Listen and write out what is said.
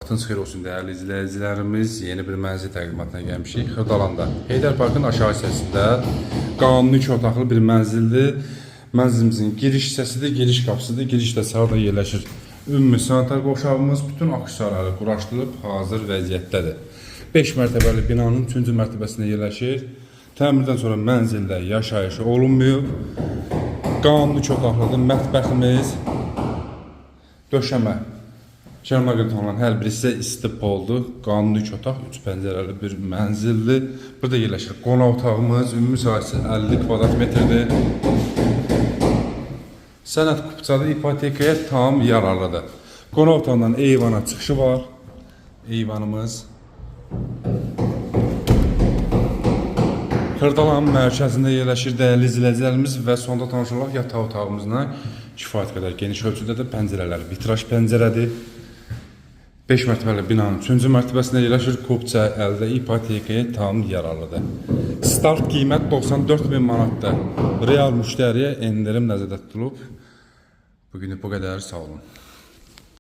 Vaxtınız xeyir olsun değerli izləyicilərimiz. Yeni bir mənzil təqdimatına gəlmişik. Xırdalanda Heydər Parkın aşağı hissəsində qanuni 2 otaqlı bir mənzildir. Mənzilimizin giriş hissəsidir, giriş qapısıdır. Girişdə sağda yerləşir ümumi sanitar qovşağımız. Bütün aksesuarları quraşdırılıb hazır vəziyyətdədir. 5 mərtəbəli binanın 3-cü mərtəbəsində yerləşir. Təmirdən sonra mənzildə yaşayışı olunmuyor. Qanuni 2 otaqlıdır. Mətbəximiz, döşəmə, Şərmaqət olan hər birisi isti poldur. Qanuni 2 otaq, 3 pəncərəli bir mənzildir. Burada yerləşir qonaq otağımız, ümumi sahəsi 50 kvadrat metrdir. Sənəd kupçalı ipotekaya tam yararlıdır. Qonaq otağından eyvana çıxışı var. Eyvanımız Xırdalanın mərkəzində yerləşir dəyərli izləyicilərimiz və sonda tanış olaq yataq otağımızla kifayət qədər geniş ölçüdədir. Pəncərələr vitraj pəncərədir. 5 mərtəbəli binanın 3-cü mərtəbəsində yerləşir. Kupça əldə ipotekaya tam yararlıdır. Start qiymət 94.000 manatdır. Real müştəriyə endirim nəzərdə tutulub. Bugün bu qədər, sağ olun.